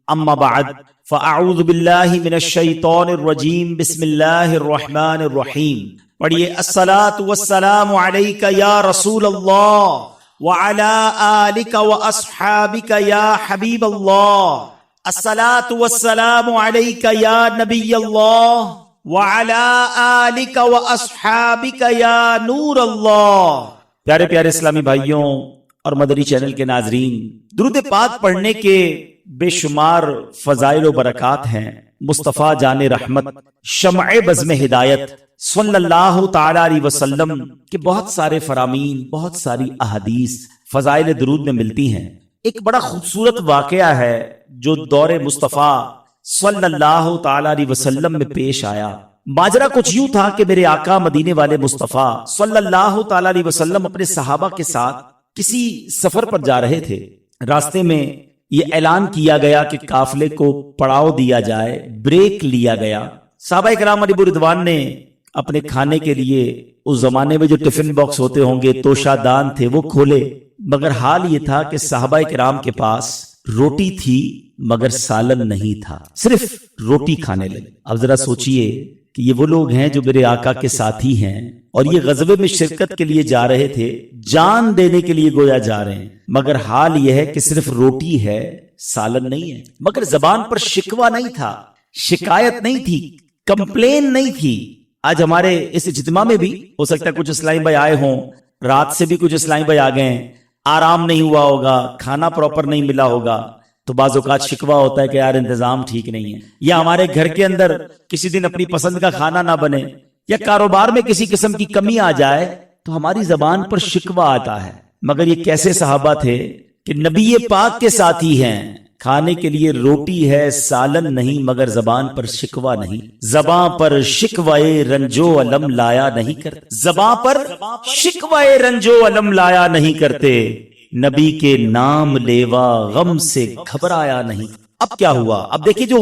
اما بعد فاعوذ باللہ من الشیطان الرجیم بسم اللہ الرحمن الرحیم. پڑھیے الصلاۃ والسلام علیک یا رسول اللہ وعلی آلک واصحابک یا حبیب اللہ. الصلاۃ والسلام علیک یا نبی اللہ وعلی آلک واصحابک یا نور اللہ. پیارے پیارے اسلامی بھائیوں اور مدنی چینل کے ناظرین، درود پاک پڑھنے کے بے شمار فضائل و برکات ہیں. مصطفیٰ جان رحمت شمع بزم ہدایت صلی اللہ تعالی علیہ وسلم کے بہت سارے فرامین، بہت ساری احادیث فضائل درود میں ملتی ہیں. ایک بڑا خوبصورت واقعہ ہے جو دور مصطفیٰ صلی اللہ تعالی علیہ وسلم میں پیش آیا. ماجرا کچھ یوں تھا کہ میرے آقا مدینے والے مصطفیٰ صلی اللہ تعالی علیہ وسلم اپنے صحابہ کے ساتھ کسی سفر پر جا رہے تھے. راستے میں یہ اعلان کیا گیا کہ قافلے کو پڑاؤ دیا جائے، بریک لیا گیا. صحابہ کرام علیہ رضوان نے اپنے کھانے کے لیے اس زمانے میں جو ٹفن باکس ہوتے ہوں گے، توشہ دان تھے، وہ کھولے. مگر حال یہ تھا کہ صحابہ کرام کے پاس روٹی تھی مگر سالن نہیں تھا، صرف روٹی کھانے لگے. اب ذرا سوچئے کہ یہ وہ لوگ ہیں جو میرے آقا کے ساتھی ہیں اور یہ غزوے میں شرکت کے لیے جا رہے تھے، جان دینے کے لیے گویا جا رہے ہیں، مگر حال یہ ہے کہ صرف روٹی ہے، سالن نہیں ہے. مگر زبان پر شکوہ نہیں تھا، شکایت نہیں تھی، کمپلین نہیں تھی. آج ہمارے اس اجتماع میں بھی ہو سکتا ہے کچھ اسلامی بھائی آئے ہوں، رات سے بھی کچھ اسلامی بھائی آ گئے ہیں، آرام نہیں ہوا ہوگا، کھانا پراپر نہیں ملا ہوگا، تو بعض اوقات شکوہ ہوتا ہے کہ یار انتظام ٹھیک نہیں ہے، یا ہمارے گھر کے اندر کسی دن اپنی پسند کا کھانا نہ بنے، یا کاروبار میں کسی قسم کی کمی آ جائے تو ہماری زبان پر شکوہ آتا ہے. مگر یہ کیسے صحابہ تھے کہ نبی پاک کے ساتھی ہیں، کھانے کے لیے روٹی ہے سالن نہیں، مگر زبان پر شکوہ نہیں. زبان پر شکوائے رنجو علم لایا نہیں کرتے، زبان پر شکوائے رنجو علم لایا نہیں کرتے، نبی کے نام لیوا غم سے گھبرایا نہیں. اب کیا ہوا؟ اب دیکھیں جو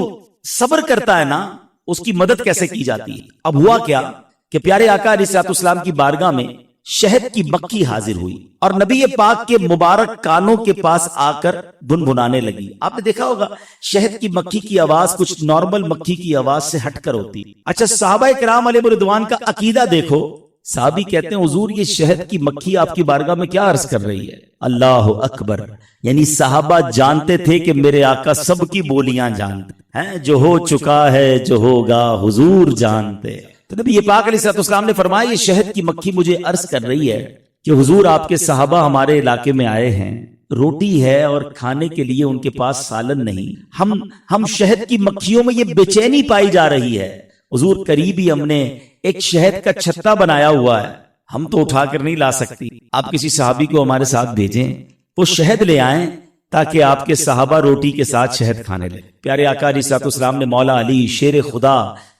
صبر کرتا ہے نا اس کی مدد کیسے کی جاتی ہے. اب ہوا کیا کہ پیارے آقا علیہ السلام کی بارگاہ میں شہد کی مکھی حاضر ہوئی اور نبی پاک کے مبارک کانوں کے پاس آ کر بنبنانے لگی. آپ نے دیکھا ہوگا شہد کی مکھی کی آواز کچھ نارمل مکھی کی آواز سے ہٹ کر ہوتی. اچھا صحابہ کرام علیہ رضوان کا عقیدہ دیکھو. صحابی کہتے ہیں حضور یہ شہد کی مکھی آپ کی بارگاہ میں کیا عرض کر رہی ہے؟ اللہ اکبر. یعنی صحابہ جانتے تھے کہ میرے آقا سب کی بولیاں جانتے ہیں، جو ہو چکا ہے جو ہوگا حضور جانتے. تو نبی پاک علیہ السلام نے فرمایا یہ شہد کی مکھی مجھے عرض کر رہی ہے کہ حضور آپ کے صحابہ ہمارے علاقے میں آئے ہیں، روٹی ہے اور کھانے کے لیے ان کے پاس سالن نہیں. ہم شہد کی مکھیوں میں یہ بے چینی پائی جا رہی ہے. حضور قریب ہی ہم نے ایک شہد کا چھتا بنایا ہوا ہے، ہم تو اٹھا کر نہیں لا سکتی، آپ کسی صحابی کو ہمارے ساتھ بھیجیں، وہ شہد لے آئیں تاکہ آپ کے صحابہ روٹی کے ساتھ شہد کھانے لیں. پیارے آقا علیہ السلام نے مولا علی شیر خدا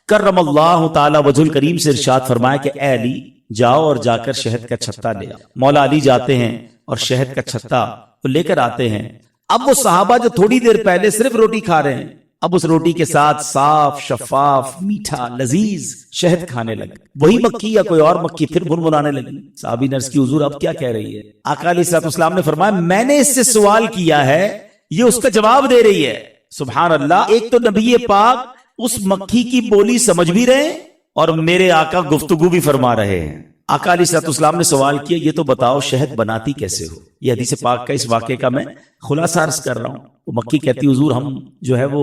کرم اللہ تعالی وجہ الکریم سے ارشاد فرمایا کہ اے علی جاؤ اور جا کر شہد کا چھتا لے آؤ. مولا علی جاتے ہیں اور شہد کا چھتا وہ لے کر آتے ہیں. اب وہ صحابہ جو تھوڑی دیر پہلے صرف روٹی کھا رہے ہیں، اب اس روٹی کے ساتھ صاف شفاف میٹھا لذیذ شہد کھانے لگے. وہی مکھی یا کوئی اور مکھی پھر بنبنانے لگی. صحابی نے عرض کی حضور اب کیا کہہ رہی ہے؟ آقا علیہ السلام نے فرمایا میں نے اس سے سوال کیا ہے، یہ اس کا جواب دے رہی ہے. سبحان اللہ. ایک تو نبی پاک اس مکھی کی بولی سمجھ بھی رہے ہیں اور میرے آقا گفتگو بھی فرما رہے ہیں. آقا علیہ السلام نے سوال کیا یہ تو بتاؤ شہد بناتی کیسے ہو؟ یہ حدیث پاک کا اس واقعے کا میں خلاصہ عرض کر رہا ہوں. وہ مکھی کہتی حضور ہم جو ہے وہ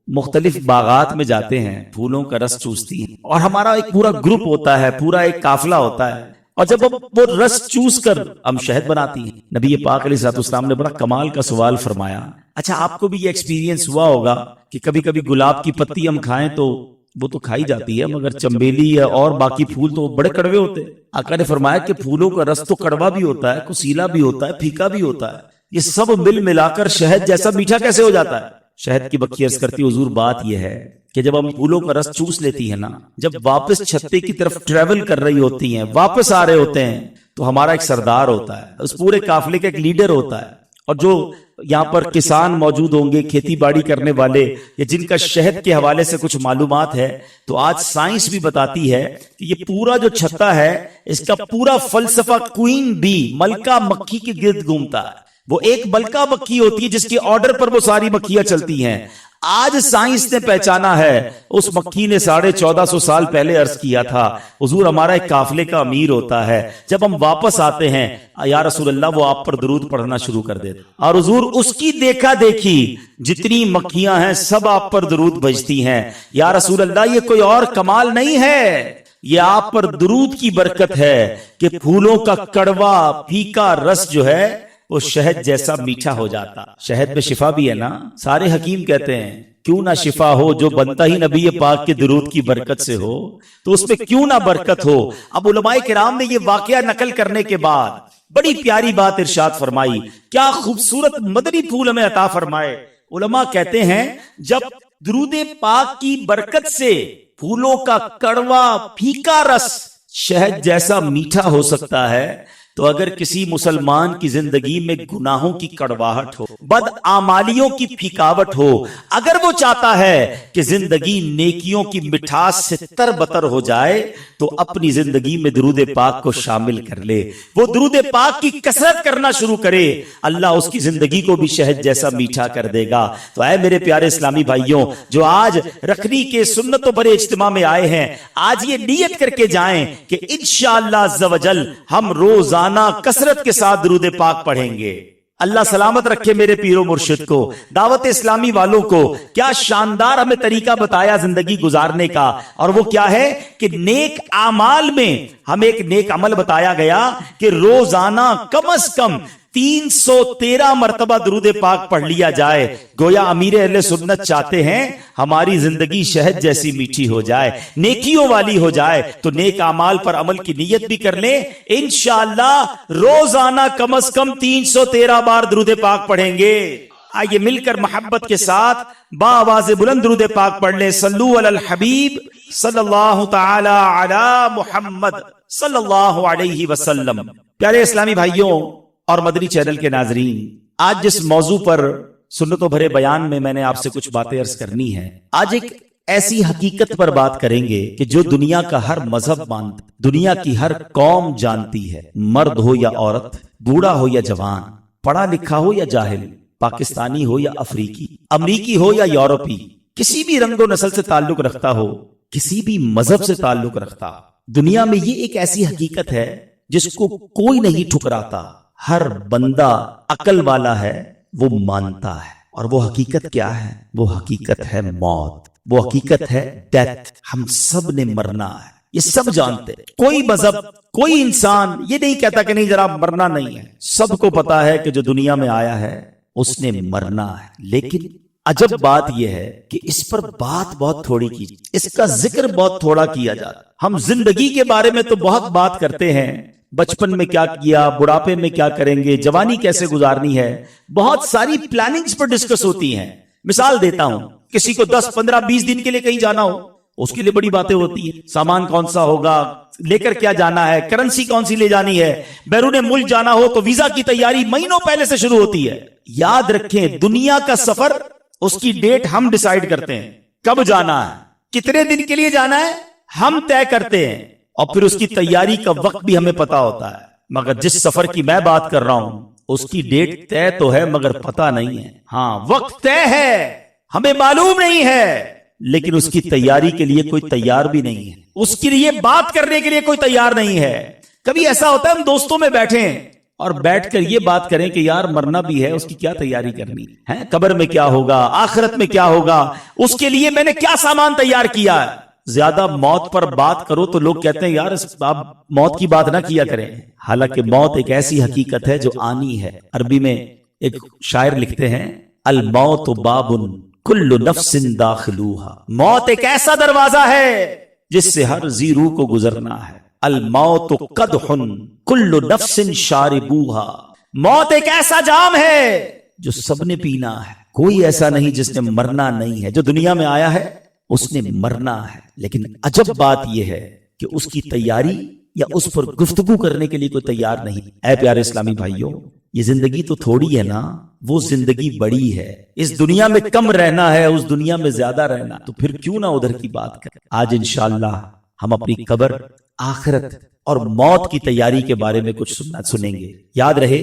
مختلف باغات میں جاتے ہیں، پھولوں کا رس چوستی ہیں اور ہمارا ایک پورا گروپ ہوتا ہے، پورا ایک قافلہ ہوتا ہے، اور جب وہ رس چوس کر ہم شہد بناتی ہیں. نبی پاک علیہ السلام نے بڑا کمال کا سوال فرمایا. اچھا آپ کو بھی یہ ایکسپیرینس ہوا ہوگا کہ کبھی کبھی گلاب کی پتی ہم کھائیں تو وہ تو کھائی جاتی ہے، مگر چنبیلی اور باقی پھول تو بڑے کڑوے ہوتے ہیں. آقا نے فرمایا کہ پھولوں کا رس تو کڑوا بھی ہوتا ہے، کسیلا بھی ہوتا ہے، پھیکا بھی ہوتا ہے، یہ سب مل ملا کر شہد جیسا میٹھا کیسے ہو جاتا ہے؟ شہد کی مکھی عرض کرتی حضور بات یہ ہے کہ جب ہم پھولوں کا رس چوس لیتی ہے نا، جب واپس چھتے کی طرف ٹریول کر رہی ہوتی ہیں، واپس آ رہے ہوتے ہیں، تو ہمارا ایک سردار ہوتا ہے، اس پورے قافلے کا ایک لیڈر ہوتا ہے، اور جو یہاں پر کسان موجود ہوں گے، کھیتی باڑی کرنے والے، یا جن کا شہد کے حوالے سے کچھ معلومات ہے، تو آج سائنس بھی بتاتی ہے کہ یہ پورا جو چھتا ہے اس کا پورا فلسفہ کوئن بی، ملکہ مکھی کے گرد گھومتا ہے. وہ ایک بلکہ مکھی ہوتی ہے جس کے آرڈر پر وہ ساری مکھیاں چلتی ہیں. آج سائنس نے پہچانا ہے اس مکھی نے 1450 سال پہلے عرض کیا تھا حضور ہمارا ایک قافلے کا امیر ہوتا ہے, جب ہم واپس آتے ہیں یا رسول اللہ وہ آپ پر درود پڑھنا شروع کر دیتا, اور حضور اس کی دیکھا دیکھی جتنی مکھیاں ہیں سب آپ پر درود بھیجتی ہیں. یا رسول اللہ یہ کوئی اور کمال نہیں ہے, یہ آپ پر درود کی برکت ہے کہ پھولوں کا کڑوا پھیکا رس جو ہے وہ شہد جیسا میٹھا ہو جاتا. شہد میں شفا بھی ہے نا, سارے حکیم کہتے ہیں کیوں نہ شفا ہو جو بنتا ہی نبی پاک کے درود کی برکت سے ہو تو اس میں کیوں نہ برکت ہو. اب علماء کرام نے یہ واقعہ نقل کرنے کے بعد بڑی پیاری بات ارشاد فرمائی, کیا خوبصورت مدنی پھول ہمیں عطا فرمائے. علماء کہتے ہیں جب درود پاک کی برکت سے پھولوں کا کڑوا پھیکا رس شہد جیسا میٹھا ہو سکتا ہے تو اگر کسی مسلمان کی زندگی میں گناہوں کی کڑواہٹ ہو, بدعمالیوں کی پھیکاوٹ ہو, اگر وہ چاہتا ہے کہ زندگی نیکیوں کی مٹھاس سے تر بتر ہو جائے تو اپنی زندگی میں درود پاک کو شامل کر لے, وہ درود پاک کی کثرت کرنا شروع کرے, اللہ اس کی زندگی کو بھی شہد جیسا میٹھا کر دے گا. تو اے میرے پیارے اسلامی بھائیوں جو آج رکھنی کے سنت و برے اجتماع میں آئے ہیں, آج یہ نیت کر کے جائیں کہ انشاءاللہ عز و جل ہم روزانہ کثرت کے ساتھ درود پاک پڑھیں گے. اللہ سلامت رکھے میرے پیرو مرشد کو, دعوت اسلامی والوں کو. کیا شاندار ہمیں طریقہ بتایا زندگی گزارنے کا, اور وہ کیا ہے کہ نیک اعمال میں ہمیں ایک نیک عمل بتایا گیا کہ روزانہ کم از کم 313 مرتبہ درود پاک پڑھ لیا جائے. گویا امیر اہل سنت چاہتے ہیں ہماری زندگی شہد جیسی میٹھی ہو جائے, نیکیوں والی ہو جائے. تو نیک اعمال پر عمل کی نیت بھی کر لیں, انشاءاللہ روزانہ کم از کم 313 بار درود پاک پڑھیں گے. آئیے مل کر محبت کے ساتھ باآواز بلند درود پاک پڑھ لیں. صلو علی الحبیب صلی اللہ تعالی علی محمد صلی اللہ علیہ وسلم. پیارے اسلامی بھائیوں اور مدنی چینل کے ناظرین, آج جس موضوع پر سنت و بھرے بیان میں میں نے آپ سے کچھ باتیں عرض کرنی ہے, آج ایک ایسی حقیقت پر بات کریں گے کہ جو دنیا کا ہر مذہب مانتا, دنیا کی ہر قوم جانتی ہے, مرد ہو یا عورت, بوڑھا ہو یا جوان, پڑھا لکھا ہو یا جاہل, پاکستانی ہو یا افریقی, امریکی ہو یا یورپی, کسی بھی رنگ و نسل سے تعلق رکھتا ہو, کسی بھی مذہب سے تعلق رکھتا ہو, دنیا میں یہ ایک ایسی حقیقت ہے جس کو کوئی نہیں ٹھکراتا. ہر بندہ عقل والا ہے وہ مانتا ہے, اور وہ حقیقت کیا ہے؟ وہ حقیقت ہے موت, وہ حقیقت ہے ڈیتھ. ہم سب نے مرنا ہے, یہ سب جانتے. کوئی مذہب کوئی انسان یہ نہیں کہتا کہ نہیں ذرا مرنا نہیں ہے, سب کو پتا ہے کہ جو دنیا میں آیا ہے اس نے مرنا ہے. لیکن عجب بات یہ ہے کہ اس پر بات بہت تھوڑی کی, اس کا ذکر بہت تھوڑا کیا جاتا. ہم زندگی کے بارے میں تو بہت بات کرتے ہیں, بچپن میں کیا کیا, بڑھاپے میں کیا کریں گے, جوانی کیسے گزارنی ہے, بہت ساری پلاننگز پر ڈسکس ہوتی ہیں. مثال دیتا ہوں, کسی کو 10 15 20 دن کے لیے کہیں جانا ہو, اس کے لیے بڑی باتیں ہوتی ہیں. سامان کون سا ہوگا, لے کر کیا جانا ہے, کرنسی کون سی لے جانی ہے, بیرون ملک جانا ہو تو ویزا کی تیاری مہینوں پہلے سے شروع ہوتی ہے. یاد رکھیں دنیا کا سفر اس کی ڈیٹ ہم ڈیسائیڈ کرتے ہیں, کب جانا ہے, کتنے دن کے لیے جانا ہے ہم طے کرتے ہیں, اور پھر اس کی تیاری کا وقت بھی ہمیں پتا ہوتا ہے. مگر جس سفر کی میں بات کر رہا ہوں اس کی ڈیٹ طے تو ہے مگر پتا نہیں ہے. ہاں وقت طے ہے, ہمیں معلوم نہیں ہے, لیکن اس کی تیاری کے لیے کوئی تیار بھی نہیں ہے, اس کے لیے بات کرنے کے لیے کوئی تیار نہیں ہے. کبھی ایسا ہوتا ہے ہم دوستوں میں بیٹھے ہیں اور بیٹھ کر یہ بات کریں کہ یار مرنا بھی ہے, اس کی کیا تیاری کرنی ہے, قبر میں کیا ہوگا, آخرت میں کیا ہوگا, اس کے لیے میں نے کیا سامان تیار کیا ہے. زیادہ موت پر بات کرو تو لوگ کہتے ہیں یار آپ موت کی بات نہ کیا کریں. حالانکہ موت ایک ایسی حقیقت ہے جو آنی ہے. عربی میں ایک شاعر لکھتے ہیں, الموت باب کل نفس داخلوہا, موت ایک ایسا دروازہ ہے جس سے ہر ذی روح کو گزرنا ہے. الموت قدح کل نفس شاربوہا, موت ایک ایسا جام ہے جو سب نے پینا ہے, کوئی ایسا نہیں جس نے مرنا نہیں ہے. جو دنیا میں آیا ہے اس نے مرنا ہے. لیکن عجب بات یہ ہے کہ اس کی تیاری یا اس پر گفتگو کرنے کے لیے کوئی تیار نہیں. اے پیارے اسلامی بھائیوں, یہ زندگی تو تھوڑی ہے نا, وہ زندگی بڑی ہے. اس دنیا میں کم رہنا ہے, اس دنیا میں زیادہ رہنا, تو پھر کیوں نہ ادھر کی بات کریں. آج انشاءاللہ ہم اپنی قبر, آخرت اور موت کی تیاری کے بارے میں کچھ سنیں گے. یاد رہے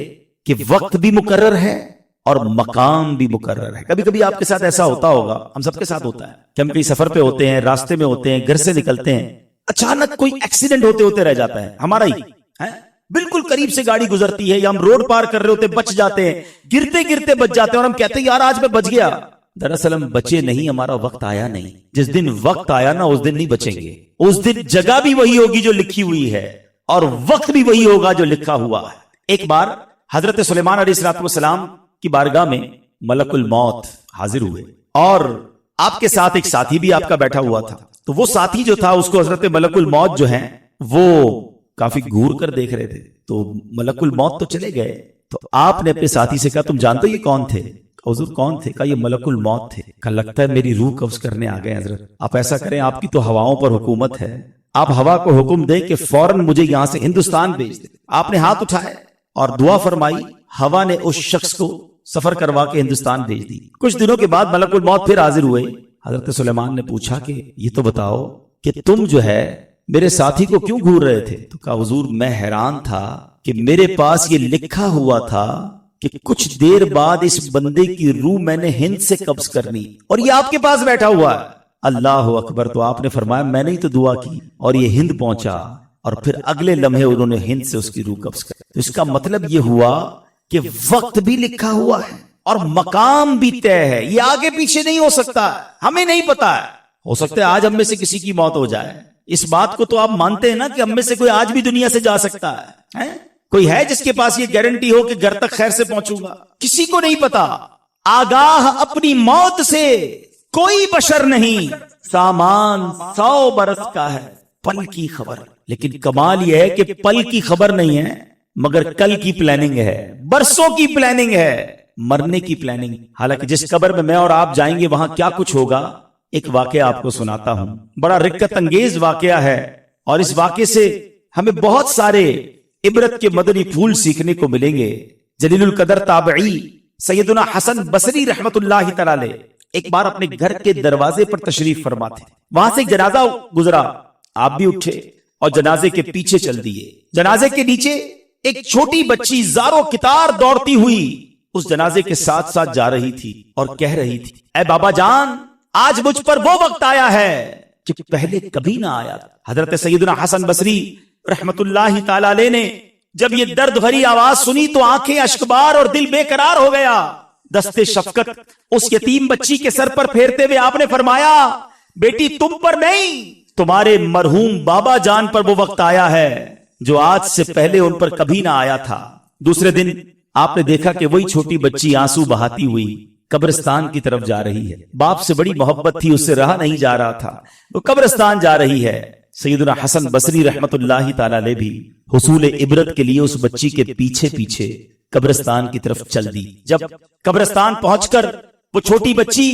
کہ وقت بھی مقرر ہے اور مقام بھی مقرر ہے. کبھی کبھی آپ کے ساتھ ایسا ہوتا ہوگا, ہم سب کے ساتھ ہوتا ہے کہ ہم کہیں سفر پہ ہوتے ہیں, راستے میں ہوتے ہیں, گھر سے نکلتے ہیں, اچانک کوئی ایکسیڈنٹ ہوتے ہوتے رہ جاتا ہے ہمارا ہی ہے, بالکل قریب سے گاڑی گزرتی ہے یا ہم روڈ پار کر رہے ہوتے بچ جاتے ہیں, گرتے گرتے بچ جاتے ہیں اور ہم کہتے ہیں یار آج میں بچ گیا. دراصل ہم بچے نہیں, ہمارا وقت آیا نہیں. جس دن وقت آیا نا اس دن نہیں بچیں گے. اس دن جگہ بھی وہی ہوگی جو لکھی ہوئی ہے اور وقت بھی وہی ہوگا جو لکھا ہوا ہے. ایک بار حضرت سلیمان علیہ السلام کی بارگاہ میں ملک الموت حاضر ہوئے اور آپ کے ساتھ ایک ساتھی بھی آپ کا بیٹھا ہوا تھا. تو وہ ساتھی جو تھا اس کو حضرت ملک الموت جو ہیں وہ کافی گھور کر دیکھ رہے تھے. تو ملک الموت تو چلے گئے, تو آپ نے اپنے ساتھی سے کہا تم جانتے ہو یہ کون تھے؟ حضور کون تھے؟ کہا یہ ملک الموت تھے. کہا لگتا ہے میری روح قبض کرنے آ گئے حضرت. آپ ایسا کریں, آپ کی تو ہواؤں پر حکومت ہے, آپ ہوا کو حکم دیں کہ فوراً مجھے یہاں سے ہندوستان بھیج دیں. آپ نے ہاتھ اٹھائے اور دعا فرمائی, ہوا نے اس شخص کو سفر کروا کے ہندوستان بھیج دی. کچھ دنوں کے بعد ملک الموت پھر حاضر ہوئے. حضرت سلیمان نے پوچھا کہ یہ تو بتاؤ کہ تم جو ہے میرے ساتھی کو کیوں گھور رہے تھے؟ تو کہا حضور میں حیران تھا کہ میرے پاس یہ لکھا ہوا تھا کہ کچھ دیر بعد اس بندے کی روح میں نے ہند سے قبض کرنی, اور یہ آپ کے پاس بیٹھا ہوا ہے. اللہ اکبر. تو آپ نے فرمایا میں نے ہی تو دعا کی اور یہ ہند پہنچا, اور پھر اگلے لمحے انہوں نے ہند سے اس کی روح قبض کر. تو اس کا مطلب یہ ہوا کہ وقت بھی لکھا ہوا ہے اور مقام بھی طے ہے. یہ آگے پیچھے نہیں ہو سکتا, ہمیں نہیں پتا ہے. ہو سکتا ہے آج ہم میں سے کسی کی موت ہو جائے. اس بات کو تو آپ مانتے ہیں نا کہ ہم میں سے کوئی آج بھی دنیا سے جا سکتا ہے. کوئی ہے جس کے پاس یہ گارنٹی ہو کہ گھر تک خیر سے پہنچوں گا؟ کسی کو نہیں پتا. آگاہ اپنی موت سے کوئی بشر نہیں. سامان 100 برس کا ہے, پل کی خبر. لیکن کمال یہ ہے کہ پل کی خبر نہیں ہے مگر کل کی پلاننگ ہے, برسوں کی پلاننگ ہے, مرنے کی پلاننگ. حالانکہ جس قبر میں اور آپ جائیں گے وہاں کیا کچھ ہوگا, ایک واقعہ آپ کو سناتا ہوں. بڑا رکت انگیز واقعہ ہے اور اس واقعے سے ہمیں بہت سارے عبرت کے مدنی پھول سیکھنے کو ملیں گے. جلیل القدر تابعی سیدنا حسن بصری رحمت اللہ تعالی علیہ ایک بار اپنے گھر کے دروازے پر تشریف فرما تھے. وہاں سے ایک جنازہ گزرا, آپ بھی اٹھے اور جنازے کے پیچھے چل دیے. جنازے کے نیچے ایک چھوٹی بچی زارو کتار دوڑتی ہوئی اس جنازے کے ساتھ ساتھ جا رہی تھی اور کہہ رہی تھی اے بابا جان آج مجھ پر وہ وقت آیا ہے کہ پہلے کبھی نہ آیا. حضرت سیدنا حسن بصری رحمت اللہ تعالی علیہ نے جب یہ درد بھری آواز سنی تو آنکھیں اشکبار اور دل بے قرار ہو گیا. دستے شفقت اس یتیم بچی کے سر پر پھیرتے ہوئے آپ نے فرمایا بیٹی تم پر نہیں, تمہارے مرحوم بابا جان پر وہ وقت آیا ہے جو آج سے پہلے ان پر کبھی نہ آیا تھا. دوسرے دن آپ نے دیکھا کہ وہی چھوٹی بچی آنسو بہاتی ہوئی قبرستان کی طرف جا رہی ہے. باپ سے بڑی محبت تھی, اس سے رہا نہیں جا رہا تھا, وہ قبرستان جا رہی ہے. سیدنا حسن بصری رحمت اللہ تعالی علیہ بھی حصول عبرت کے لیے اس بچی کے پیچھے پیچھے قبرستان کی طرف چل دی. جب قبرستان پہنچ کر وہ چھوٹی بچی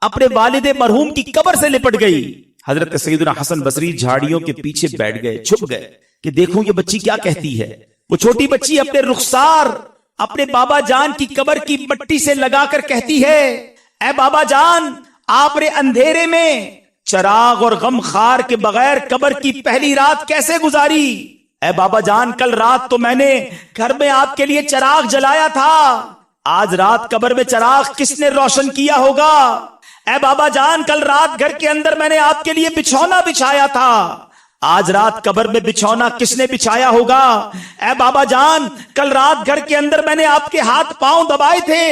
اپنے والد مرحوم کی قبر سے لپٹ گئی, حضرت سیدنا حسن بصری جھاڑیوں کے پیچھے بیٹھ گئے, چھپ گئے کہ دیکھوں یہ بچی کیا کہتی ہے. وہ چھوٹی بچی اپنے رخسار اپنے بابا جان کی قبر کی مٹی سے لگا کر کہتی ہے اے بابا جان آپ نے اندھیرے میں چراغ اور غم خار کے بغیر قبر کی پہلی رات کیسے گزاری؟ اے بابا جان کل رات تو میں نے گھر میں آپ کے لیے چراغ جلایا تھا, آج رات قبر میں چراغ کس نے روشن کیا ہوگا؟ اے بابا جان کل رات گھر کے اندر میں نے آپ کے لیے بچھونا بچھایا تھا, آج رات قبر میں بچھونا کس نے بچھایا ہوگا؟ اے بابا جان کل رات گھر کے اندر میں نے آپ کے ہاتھ پاؤں دبائے تھے,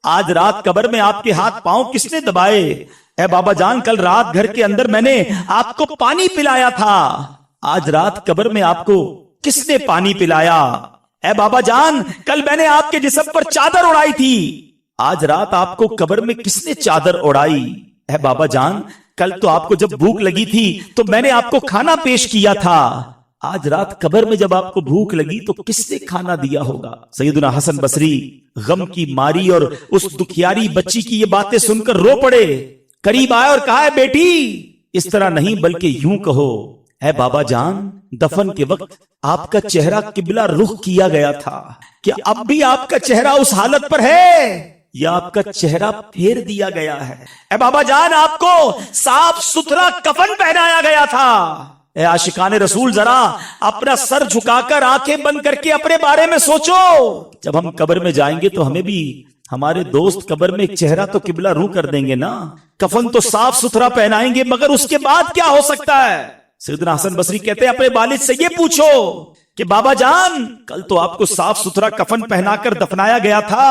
آج رات قبر میں آپ کے ہاتھ پاؤں کس نے دبائے؟ اے بابا جان کل رات گھر کے اندر میں نے آپ کو پانی پلایا تھا, آج رات قبر میں آپ کو کس نے پانی پلایا؟ اے بابا جان کل میں نے آپ کے جسم پر چادر اڑائی تھی, آج رات آپ کو قبر میں کس نے چادر اڑائی؟ اے بابا جان کل تو آپ کو جب بھوک لگی تھی تو میں نے آپ کو کھانا پیش کیا تھا, آج رات قبر میں جب آپ کو بھوک لگی تو کس نے کھانا دیا ہوگا؟ سیدنا حسن بصری غم کی ماری اور اس دکھیاری بچی کی یہ باتیں سن کر رو پڑے, قریب آئے اور کہا ہے بیٹی اس طرح نہیں بلکہ یوں کہو اے بابا جان دفن کے وقت آپ کا چہرہ قبلہ رخ کیا گیا تھا, کیا اب بھی آپ کا چہرہ اس حالت پر ہے یا آپ کا چہرہ پھیر دیا گیا ہے؟ اے بابا جان آپ کو صاف ستھرا کفن پہنایا گیا تھا, اے عاشقان رسول ذرا اپنا سر جھکا کر آنکھیں بند کر کے اپنے بارے میں سوچو. جب ہم قبر میں جائیں گے تو ہمیں بھی ہمارے دوست قبر میں ایک چہرہ تو قبلہ رو کر دیں گے نا. کفن تو صاف ستھرا پہنائیں گے مگر اس کے بعد کیا ہو سکتا ہے؟ سیدنا حسن بصری کہتے ہیں اپنے والد سے یہ پوچھو کہ بابا جان کل تو آپ کو صاف ستھرا کفن پہنا کر دفنایا گیا تھا،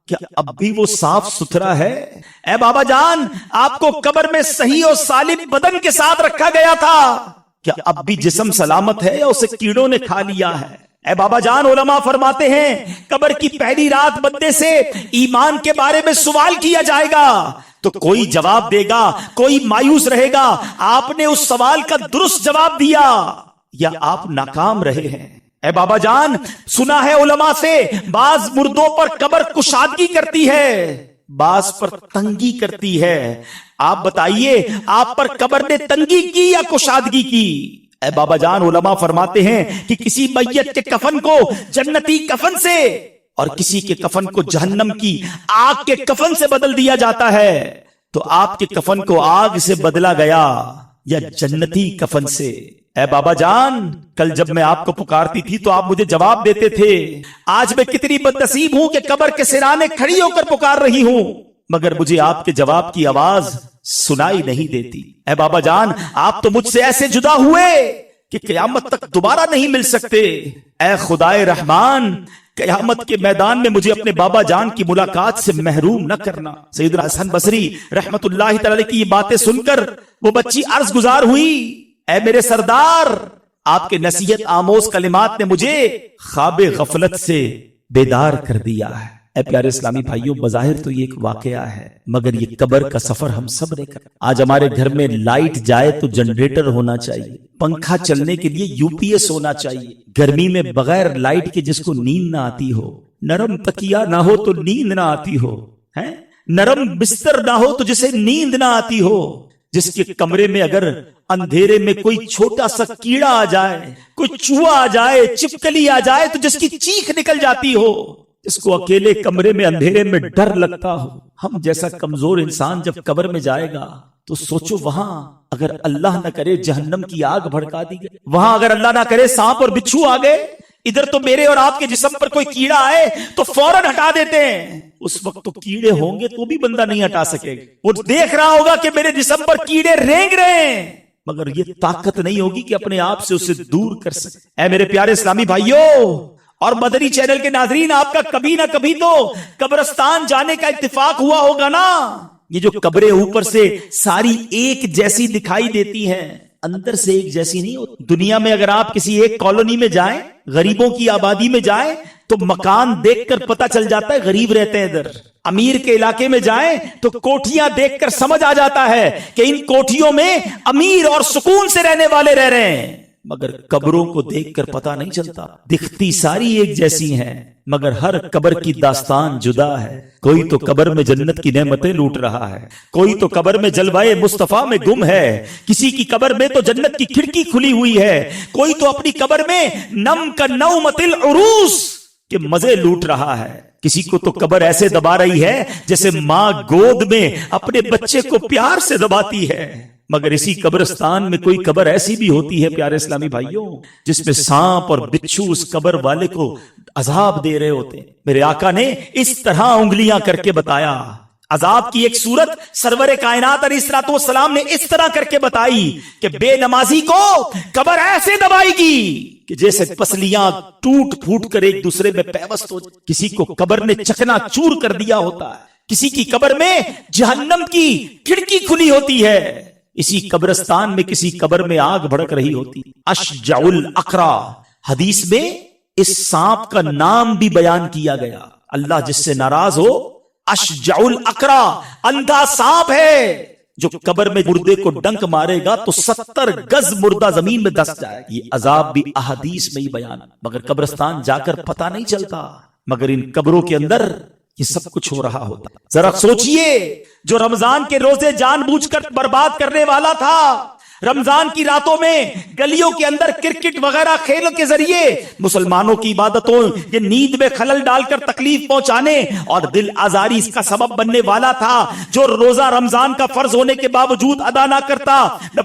کیا اب بھی وہ صاف ستھرا ہے؟ اے بابا جان آپ کو قبر میں صحیح اور سالم بدن کے ساتھ رکھا گیا تھا، کیا اب بھی جسم سلامت ہے یا اسے کیڑوں نے کھا لیا ہے؟ اے بابا جان علماء فرماتے ہیں قبر کی پہلی رات بندے سے ایمان کے بارے میں سوال کیا جائے گا تو کوئی جواب دے گا، کوئی مایوس رہے گا آپ نے اس سوال کا درست جواب دیا یا آپ ناکام رہے ہیں. اے بابا جان سنا ہے علماء سے بعض مردوں پر قبر کشادگی کرتی ہے، بعض پر تنگی کرتی ہے. آپ بتائیے آپ پر قبر نے تنگی کی یا کشادگی کی؟ اے بابا جان علماء فرماتے ہیں کہ کسی میت کے کفن کو جنتی کفن سے اور کسی کے کفن کو جہنم کی آگ کے کفن سے بدل دیا جاتا ہے. تو آپ کے کفن کو آگ سے بدلا گیا یا جنتی کفن سے؟ اے بابا جان کل جب میں آپ کو پکارتی تھی تو آپ مجھے جواب دیتے تھے، آج میں کتنی بدنصیب ہوں کہ قبر کے سرانے کھڑی ہو کر پکار رہی ہوں مگر مجھے آپ کے جواب کی آواز سنائی نہیں دیتی. اے بابا جان آپ تو مجھ سے ایسے جدا ہوئے کہ قیامت تک دوبارہ نہیں مل سکتے. اے خدائے رحمان قیامت کے میدان میں مجھے اپنے بابا جان کی ملاقات سے محروم نہ کرنا. سیدنا حسن بصری رحمت اللہ تعالی کی یہ باتیں سن کر وہ بچی عرض گزار ہوئی، اے میرے سردار آپ کے نصیحت آموز کلمات نے مجھے خواب غفلت سے بیدار کر دیا ہے. اے پیارے اسلامی بھائیوں بظاہر تو یہ ایک واقعہ ہے مگر یہ قبر کا سفر ہم سب نے کرنا. آج ہمارے گھر میں لائٹ جائے تو جنریٹر ہونا چاہیے، پنکھا چلنے کے لیے یو پی ایس ہونا چاہیے. گرمی میں بغیر لائٹ کے جس کو نیند نہ آتی ہو، نرم تکیہ نہ ہو تو نیند نہ آتی ہو، نرم بستر نہ ہو تو جسے نیند نہ آتی ہو، جس کے کمرے میں اگر اندھیرے میں کوئی چھوٹا سا کیڑا آ جائے، کوئی چوہا آ جائے، چپکلی آ جائے تو جس کی چیخ نکل جاتی ہو، اس کو اکیلے کمرے میں اندھیرے میں ڈر لگتا ہو. ہم جیسا کمزور انسان جب قبر میں جائے گا تو سوچو وہاں اگر اللہ نہ کرے جہنم کی آگ بھڑکا دی گئی، وہاں اگر اللہ نہ کرے سانپ اور بچھو آ گئے، ادھر تو میرے اور آپ کے جسم پر کوئی کیڑا آئے تو فوراً ہٹا دیتے ہیں. اس وقت تو کیڑے ہوں گے تو بھی بندہ نہیں ہٹا سکے گا. وہ دیکھ رہا ہوگا کہ میرے جسم پر کیڑے رینگ رہے ہیں مگر یہ طاقت نہیں ہوگی کہ اپنے آپ سے اسے دور کر سکے. اے میرے پیارے اسلامی بھائیوں اور مدنی چینل کے ناظرین، آپ کا کبھی نہ کبھی تو قبرستان جانے کا اتفاق ہوا ہوگا نا. یہ جو قبریں اوپر سے ساری ایک جیسی دکھائی دیتی ہیں اندر سے ایک جیسی نہیں ہوتی. دنیا میں اگر آپ کسی ایک کالونی میں جائیں، غریبوں کی آبادی میں جائیں تو مکان دیکھ کر پتہ چل جاتا ہے غریب رہتے ہیں ادھر. امیر کے علاقے میں جائیں تو کوٹھیاں دیکھ کر سمجھ آ جاتا ہے کہ ان کوٹھیوں میں امیر اور سکون سے رہنے والے رہ رہے ہیں. مگر قبروں کو دیکھ کر پتہ نہیں چلتا، دکھتی ساری ایک جیسی ہیں مگر ہر قبر کی داستان جدا ہے. کوئی تو قبر میں جنت کی نعمتیں لوٹ رہا ہے، کوئی تو قبر میں جلوائے مصطفیٰ میں گم ہے، کسی کی قبر میں تو جنت کی کھڑکی کھلی ہوئی ہے، کوئی تو اپنی قبر میں نم کا نومت العروس کے مزے لوٹ رہا ہے. کسی کو تو قبر ایسے دبا رہی ہے جیسے ماں گود میں اپنے بچے کو پیار سے دباتی ہے. مگر اسی قبرستان میں کوئی قبر ایسی بھی ہوتی ہے پیارے اسلامی بھائیوں جس میں سانپ اور بچھو اس قبر والے کو عذاب دے رہے ہوتے ہیں. میرے آقا نے اس طرح انگلیاں کر کے بتایا. عذاب کی ایک صورت سرور کائنات علیہ الصلوۃ والسلام نے اس طرح کر کے بتائی کہ بے نمازی کو قبر ایسے دبائے گی کہ جیسے پسلیاں ٹوٹ پھوٹ کر ایک دوسرے میں پیوست ہو. کسی کو قبر نے چکنا چور کر دیا ہوتا ہے، کسی کی قبر میں جہنم کی کھڑکی کھلی ہوتی ہے، اسی قبرستان میں کسی قبر میں آگ بھڑک رہی ہوتی. اشجع الاقرا، حدیث میں اس سانپ کا نام بھی بیان کیا گیا. اللہ جس سے ناراض ہو، اشجع الاقرا اندھا سانپ ہے جو قبر میں مردے کو ڈنک مارے گا تو 70 گز مردہ زمین میں دس جائے. یہ عذاب بھی احادیث میں ہی بیان، مگر قبرستان جا کر پتہ نہیں چلتا. مگر ان قبروں کے اندر یہ سب کچھ ہو رہا ہوتا. ذرا سوچئے جو رمضان کے روزے جان بوجھ کر برباد کرنے والا تھا، رمضان کی راتوں میں گلیوں کے اندر کرکٹ وغیرہ کھیل کے ذریعے مسلمانوں کی عبادتوں یہ نیند میں خلل ڈال کر تکلیف پہنچانے اور دل آزاری اس کا سبب بننے والا تھا. جو روزہ رمضان کا فرض ہونے کے باوجود ادا نہ کرتا,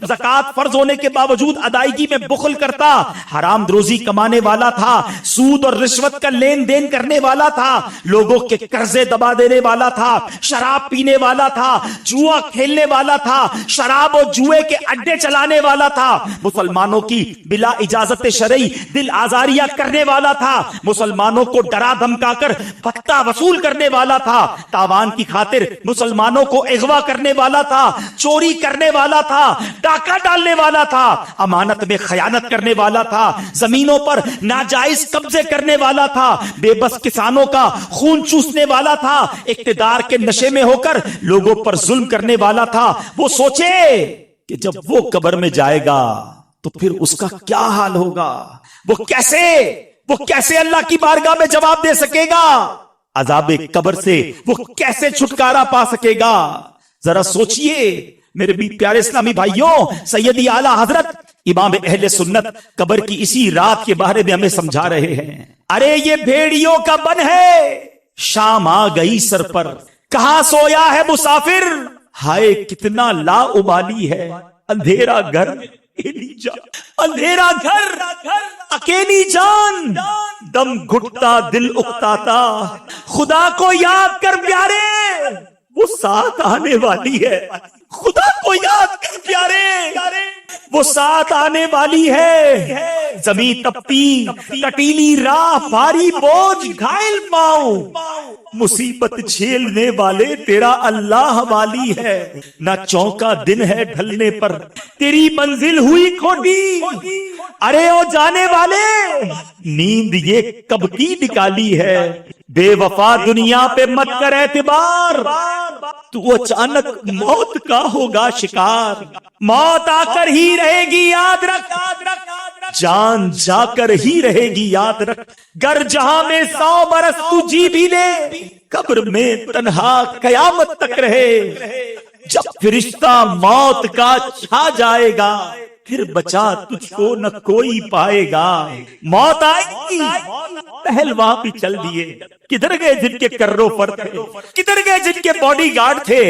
زکات فرض ہونے کے باوجود ادائیگی میں بخل کرتا, حرام روزی کمانے والا تھا, سود اور رشوت کا لین دین کرنے والا تھا, لوگوں کے قرضے دبا دینے والا تھا, شراب پینے والا تھا, جوا کھیلنے والا تھا, شراب اور جوئے کے اڈے چلانے والا تھا, مسلمانوں کی بلا اجازت شرعی دل آزاریاں کرنے والا تھا, مسلمانوں کو ڈرا دھمکا کر بھتہ وصول کرنے والا تھا, تاوان کی خاطر مسلمانوں کو اغوا کرنے والا تھا, چوری کرنے والا تھا, ڈاکہ ڈالنے والا تھا, امانت میں خیانت کرنے والا تھا, زمینوں پر ناجائز قبضے کرنے والا تھا, بے بس کسانوں کا خون چوسنے والا تھا, اقتدار کے نشے میں ہو کر لوگوں پر ظلم کرنے والا تھا. وہ سوچے کہ جب وہ قبر میں جائے گا تو پھر اس کا کیا حال ہوگا, وہ کیسے اللہ کی بارگاہ میں جواب دے سکے گا, عذاب قبر سے وہ کیسے چھٹکارا پا سکے گا. ذرا سوچئے میرے بھی پیارے اسلامی بھائیوں, سیدی اعلی حضرت امام اہل سنت قبر کی اسی رات کے بارے میں ہمیں سمجھا رہے ہیں. ارے یہ بھیڑیوں کا بن ہے, شام آ گئی سر پر, کہاں سویا ہے مسافر, ہائے کتنا لا ابالی ہے, اندھیرا گھر اندھیرا گھر اکیلی جان, دم گھٹتا دل اکتاتا, خدا کو یاد کر پیارے وہ ساتھ آنے والی ہے, خدا کو یاد کر پیارے وہ ساتھ آنے والی ہے. زمین تپتی کٹیلی راہ بھاری بوجھ گھائل پاؤں, مصیبت جھیلنے والے تیرا اللہ والی ہے, نہ چونکا دن ہے ڈھلنے پر تیری منزل ہوئی کھوٹی. ارے او جانے والے نیند یہ کب کی نکالی ہے, بے وفا دنیا پہ مت کر اعتبار, تو اچانک موت کا ہوگا شکار, موت آ کر ہی رہے گی یاد رکھ, جان جا کر ہی رہے گی یاد رکھ, گر جہاں میں 100 برس تو جی بھی لے, قبر میں تنہا قیامت تک رہے. جب فرشتہ موت کا چھا جائے گا پھر بچا تجھ کو نہ کوئی پائے گا. موت آئے گی, پہلوان بھی چل دیے, کدھر گئے جن کے کرو فر تھے, کدھر گئے جن کے باڈی گارڈ تھے,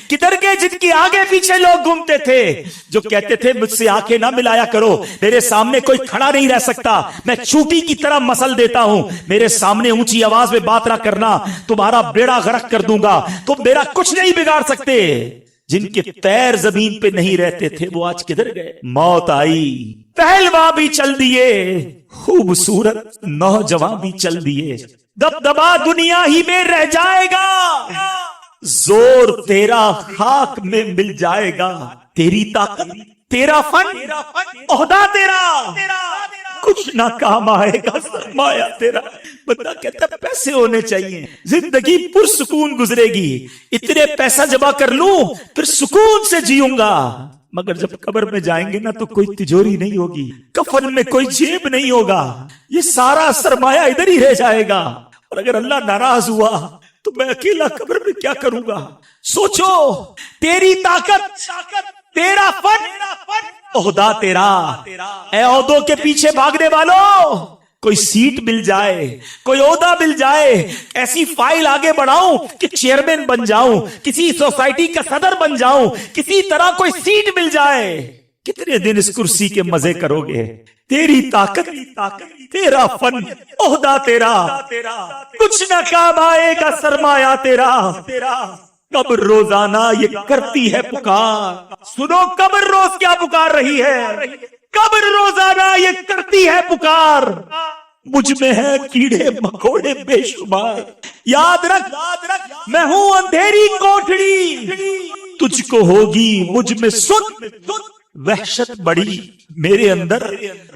کدھر گئے جن کے آگے پیچھے لوگ گھومتے تھے, جو کہتے تھے مجھ سے آنکھیں نہ ملایا کرو, میرے سامنے کوئی کھڑا نہیں رہ سکتا, میں چوٹی کی طرح مسل دیتا ہوں, میرے سامنے اونچی آواز میں بات نہ کرنا, تمہارا بیڑا غرق کر دوں گا, تم میرا کچھ نہیں بگاڑ سکتے. جن کے پیر زمین پہ نہیں رہتے تھے وہ آج کدھر گئے. موت آئی, پہلوان بھی چل دیے, خوبصورت نوجوان بھی چل دیے, دبدبا دنیا ہی میں رہ جائے گا, زور تیرا خاک میں مل جائے گا, تیری طاقت تیرا فن عہدہ تیرا کچھ نہ کام آئے گا, سرمایہ تیرا. بندہ کہتا ہے پیسے ہونے چاہیے, زندگی پرسکون گزرے گی, اتنے پیسہ جمع کر لوں پھر سکون سے جیوں گا, مگر جب قبر میں جائیں گے نا تو کوئی تجوری نہیں ہوگی, کفن میں کوئی جیب نہیں ہوگا, یہ سارا سرمایہ ادھر ہی رہ جائے گا. اور اگر اللہ ناراض ہوا تو میں اکیلا قبر میں کیا کروں گا. سوچو, تیری طاقت تیرا فن عہدہ تیرا. اے عہدوں کے پیچھے بھاگنے والوں, کوئی سیٹ مل جائے, کوئی عہدہ مل جائے, ایسی فائل آگے بڑھاؤں کہ چیئرمین بن جاؤں, کسی سوسائٹی کا صدر بن جاؤں, کسی طرح کوئی سیٹ مل جائے. کتنے دن اس کرسی کے مزے کرو گے. تیری طاقت تیرا فن عہدہ تیرا, کچھ نہ کام آئے گا سرمایہ تیرا. قبر روزانہ یہ کرتی ہے پکار, سنو قبر روز کیا پکار رہی ہے, قبر روزانہ یہ کرتی ہے پکار. مجھ میں ہے کیڑے مکوڑے بے شمار, یاد رکھ میں ہوں اندھیری کوٹھڑی, تجھ کو ہوگی مجھ میں سن وحشت بڑی, میرے اندر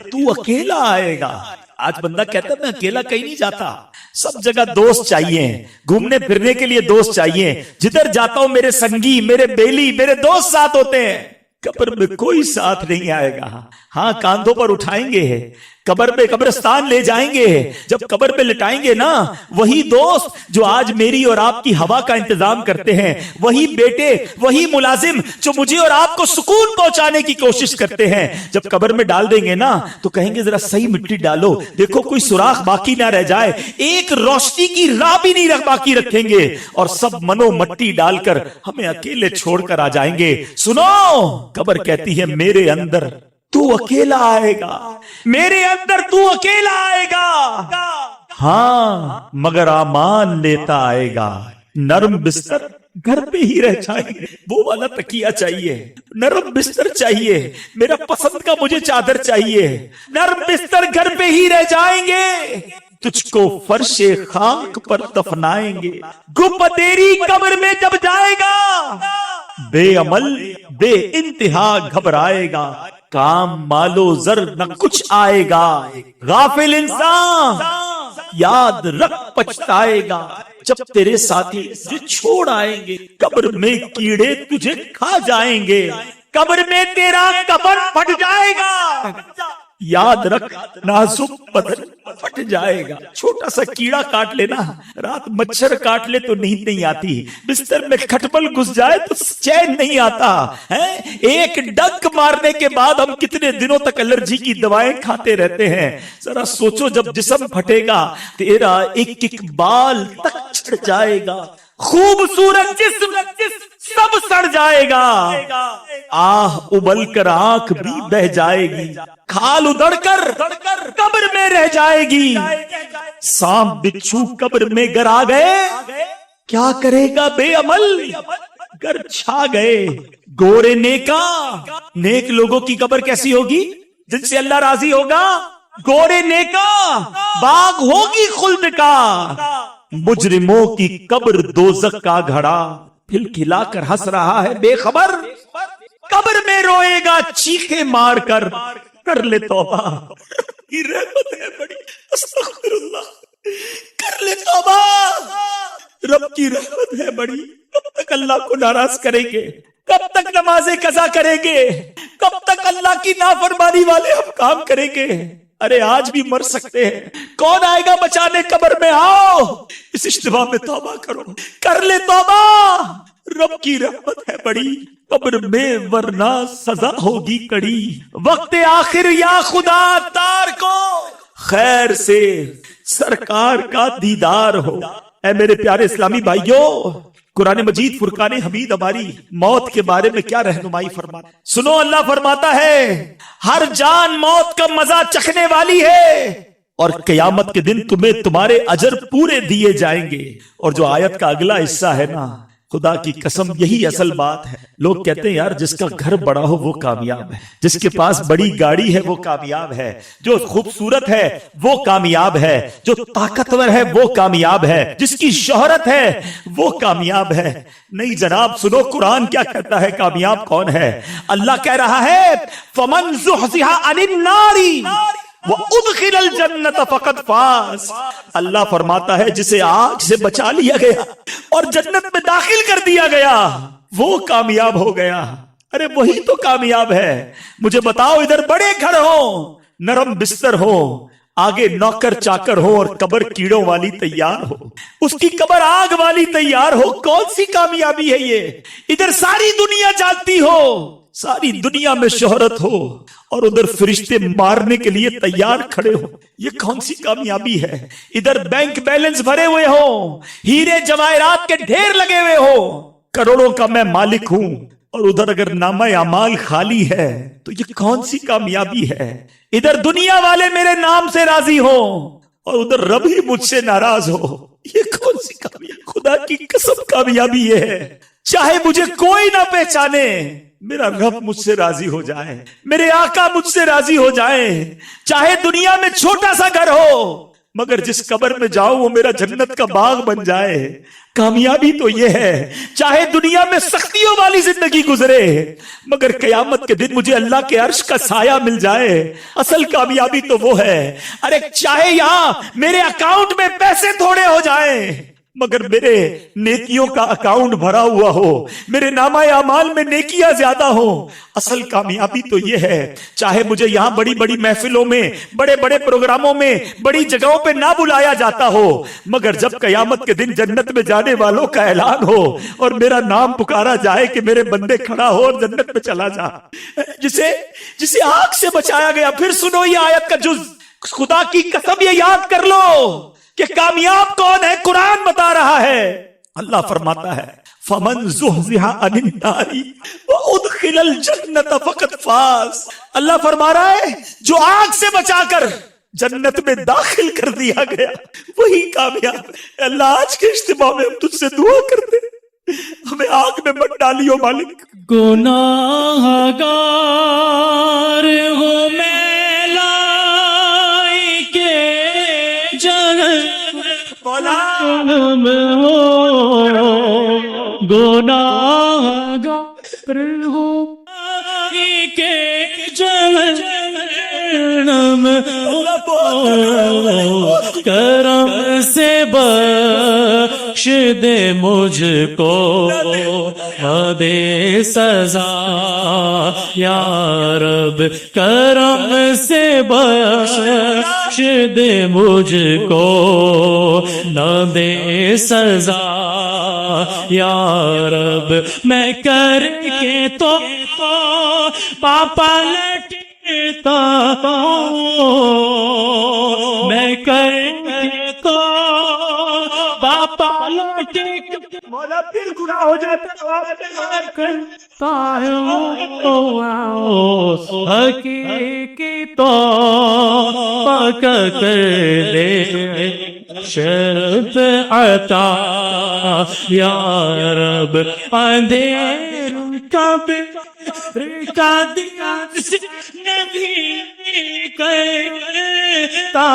تو اکیلا آئے گا. آج بندہ کہتا ہے میں اکیلا کہیں نہیں جاتا, سب جگہ دوست چاہیے, گھومنے پھرنے کے لیے دوست چاہیے, جدھر جاتا ہوں میرے سنگی, میرے بیلی, میرے دوست ساتھ ہوتے ہیں. قبر میں کوئی ساتھ نہیں آئے گا. ہاں کاندھوں پر اٹھائیں گے, قبر پہ قبرستان لے جائیں گے, جب قبر پہ لٹائیں گے نا, وہی دوست جو آج میری اور آپ کی ہوا کا انتظام کرتے ہیں, وہی بیٹے, وہی ملازم جو مجھے اور آپ کو سکون پہنچانے کی کوشش کرتے ہیں, جب قبر میں ڈال دیں گے نا تو کہیں گے ذرا صحیح مٹی ڈالو, دیکھو کوئی سوراخ باقی نہ رہ جائے, ایک روشنی کی راہ بھی نہیں باقی رکھیں گے, اور سب منو مٹی ڈال کر ہمیں اکیلے چھوڑ کر آ جائیں گے. سنو, قبر کہتی ہے میرے اندر تو اکیلا آئے گا, میرے اندر تو اکیلا آئے گا, ہاں مگر امان لیتا آئے گا. نرم بستر گھر پہ ہی رہ جائیں گے, وہ والا تکیہ چاہیے, نرم بستر چاہیے, میرا پسند کا مجھے چادر چاہیے, نرم بستر گھر پہ ہی رہ جائیں گے, تجھ کو فرش خاک پر دفنائیں گے. گپ تیری قبر میں جب جائے گا, بے عمل بے انتہا گھبرائے گا, کام مالو زر نہ کچھ آئے گا. غافل انسان یاد رکھ پچھتائے گا, جب تیرے ساتھی تجھے چھوڑ آئیں گے, قبر میں کیڑے تجھے کھا جائیں گے, قبر میں تیرا قبر پھٹ جائے گا. یاد رکھ نازک بدن پھٹ جائے گا. چھوٹا سا کیڑا کاٹ لینا, رات مچھر کاٹ لے تو نیند نہیں آتی, بستر میں کھٹمل گھس جائے تو چین نہیں آتا, ایک ڈنک مارنے کے بعد ہم کتنے دنوں تک الرجی کی دوائیں کھاتے رہتے ہیں. ذرا سوچو جب جسم پھٹے گا تیرا ایک ایک بال تک چھڑ جائے گا, خوبصورت جسم سب سڑ جائے گا, آہ ابل کر آنکھ بھی بہ جائے گی, کھال ادڑ کر قبر میں رہ جائے گی. سانپ بچھو قبر میں گر آ گئے, کیا کرے گا بے عمل گر چھا گئے. گورے نیکا, نیک لوگوں کی قبر کیسی ہوگی جن سے اللہ راضی ہوگا. گورے نیکا باغ ہوگی خلد کا, مجرموں کی قبر دوزخ کا گھڑا. پھل کھلا کر ہنس رہا ہے بے خبر, قبر میں روئے گا چیخے مار کر. کر لے توبہ, کی رحمت ہے بڑی, استغفر اللہ, کر لے توبہ, رب کی رحمت ہے بڑی. کب تک اللہ کو ناراض کریں گے, کب تک نمازیں قضا کریں گے, کب تک اللہ کی نافرمانی والے ہم کام کریں گے. ارے آج بھی مر سکتے ہیں, کون آئے گا بچانے قبر میں. آؤ اس اجتماع میں توبہ کرو, کر لے توبہ, رب کی رحمت ہے بڑی. قبر میں ورنہ سزا ہوگی کڑی. وقت آخر یا خدا تار کو خیر سے سرکار کا دیدار ہو. اے میرے پیارے اسلامی بھائیوں, قرآن مجید فرقان حمید ہماری موت کے بارے میں کیا رہنمائی فرماتا ہے. سنو, اللہ فرماتا ہے ہر جان موت کا مزہ چکھنے والی ہے, اور قیامت کے دن تمہیں تمہارے اجر پورے دیے جائیں گے. اور جو آیت کا اگلا حصہ ہے نا, خدا کی قسم یہی اصل بات ہے. لوگ کہتے ہیں یار جس کا گھر بڑا ہو وہ کامیاب ہے, جس کے پاس بڑی گاڑی ہے وہ کامیاب ہے, جو خوبصورت ہے وہ کامیاب ہے, جو طاقتور ہے وہ کامیاب ہے, جس کی شہرت ہے وہ کامیاب ہے. نہیں جناب, سنو قرآن کیا کہتا ہے کامیاب کون ہے. اللہ کہہ رہا ہے فَمَنْ زُحْزِحَ عَنِ النَّارِ وَأُدْخِلَ الْجَنَّةَ فَقَدْ فَازَ. اللہ فرماتا ہے جسے آگ سے بچا لیا گیا اور جنت میں داخل کر دیا گیا وہ کامیاب ہو گیا. ارے وہی تو کامیاب ہے. مجھے بتاؤ, ادھر بڑے گھر ہوں, نرم بستر ہو, آگے نوکر چاکر ہو, اور قبر کیڑوں والی تیار ہو, اس کی قبر آگ والی تیار ہو, کون سی کامیابی ہے یہ. ادھر ساری دنیا جانتی ہو, ساری دنیا میں شہرت ہو, اور ادھر فرشتے مارنے کے لیے تیار کھڑے ہو, یہ کون سی کامیابی ہے. ادھر بینک بیلنس بھرے ہوئے ہو, ہیرے جواہرات کے ڈھیر لگے ہوئے ہو, کروڑوں کا میں مالک ہوں, اور ادھر اگر نامہ اعمال خالی ہے تو یہ کون سی کامیابی ہے. ادھر دنیا والے میرے نام سے راضی ہو اور ادھر رب ہی مجھ سے ناراض ہو, یہ کون سی کامیابی. خدا کی قسم کامیابی یہ ہے, چاہے مجھے کوئی نہ پہچانے, میرا رب مجھ سے راضی ہو جائے, میرے آقا مجھ سے راضی ہو جائے, چاہے دنیا میں چھوٹا سا گھر ہو مگر جس قبر میں جاؤں وہ میرا جنت کا باغ بن جائے. کامیابی تو یہ ہے, چاہے دنیا میں سختیوں والی زندگی گزرے مگر قیامت کے دن مجھے اللہ کے عرش کا سایہ مل جائے. اصل کامیابی تو وہ ہے. ارے چاہے یہاں میرے اکاؤنٹ میں پیسے تھوڑے ہو جائیں مگر میرے نیکیوں کا اکاؤنٹ بھرا ہوا ہو، میرے نامہ اعمال میں نیکیاں زیادہ ہو۔ اصل کامیابی تو یہ ہے، چاہے مجھے یہاں بڑی بڑی محفلوں میں، بڑے بڑے پروگراموں میں، بڑی جگہوں پہ نہ بلایا جاتا ہو، مگر جب قیامت کے دن جنت میں جانے والوں کا اعلان ہو اور میرا نام پکارا جائے کہ میرے بندے کھڑا ہو اور جنت میں چلا جا، جسے آگ سے بچایا گیا۔ پھر سنو یہ آیت کا جز، خدا کی قسم یہ یاد کر لو کہ کامیاب کون ہے، قرآن بتا رہا ہے۔ اللہ فرماتا ہے فَمَنْ زُحْزِحَ عَنِ النَّارِ وَأُدْخِلَ الْجَنَّةَ فَقَدْ فَازَ۔ اللہ فرما رہا ہے جو آگ سے بچا کر جنت میں داخل کر دیا گیا وہی کامیاب ہے۔ اللہ آج کے اجتماع میں ہم تجھ سے دعا کرتے ہیں، ہمیں آگ میں مت ڈالیو مالک۔ گناہ گار ہوں میں لائی کے جہنم ہو، گناہ گار ہوں کے جہنم ہو، کرم سے بخش دے مجھ کو دے سزا یا رب، کرم سے بخش دے مجھ کو نہ دے سزا یا رب، میں کر کے تو پاپا لٹتا ہوں، میں کر کے تو پاپا لٹتا مولا پھر گناہ ہو جاتا کرتا ہوں، حقیقی تو پکا کر دے شرط عطا یا رب، اندھیر کب کا دیا نبی کرتا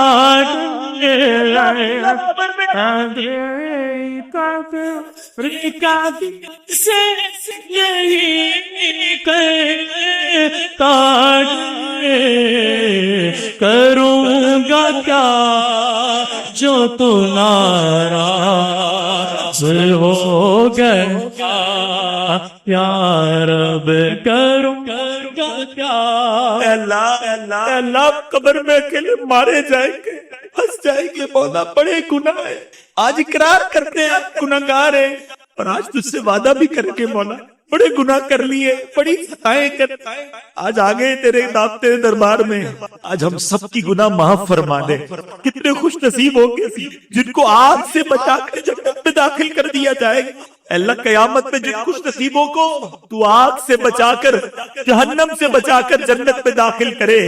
سے یہی کرتا کروں گا کیا جو تو ناراض ہو گیا یا رب، کروں گا کیا۔ اللہ قبر میں اکیلے مارے جائیں گے، پھنس جائیں گے مولا، بڑے گناہ ہیں، آج اقرار کرتے ہیں گناہگار ہیں، اور آج تجھ سے وعدہ بھی کر کے مولا بڑے گناہ کر لیے، بڑی خطائیں کر، آج آگے تیرے تیرے دربار میں، آج ہم سب کی گناہ معاف فرما دے۔ کتنے خوش نصیب ہوں گے جن کو آگ سے بچا کر جنت میں داخل کر دیا جائے گا۔ اللہ قیامت میں جن خوش نصیبوں کو تو آگ سے بچا کر، جہنم سے بچا کر جنت میں داخل کرے،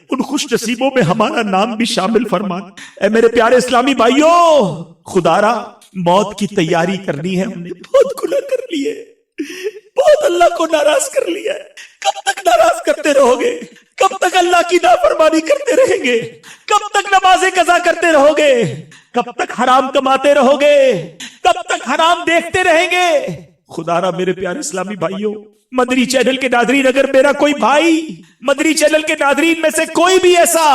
ان خوش نصیبوں میں ہمارا نام بھی شامل فرما۔ اے میرے پیارے اسلامی بھائیوں، خدارا موت کی تیاری کرنی ہے، ہم نے بہت گناہ کر لیے، بہت اللہ کو ناراض کر لیا ہے۔ کب تک ناراض کرتے رہو گے؟ کب تک اللہ کی نافرمانی کرتے رہیں گے؟ کب تک نمازیں قضا کرتے رہو گے؟ کب تک حرام کماتے رہو گے؟ کب تک حرام دیکھتے رہیں گے؟ خدا را میرے پیارے اسلامی بھائیوں، مدنی چینل کے ناظرین، اگر میرا کوئی بھائی مدنی چینل کے ناظرین میں سے کوئی بھی ایسا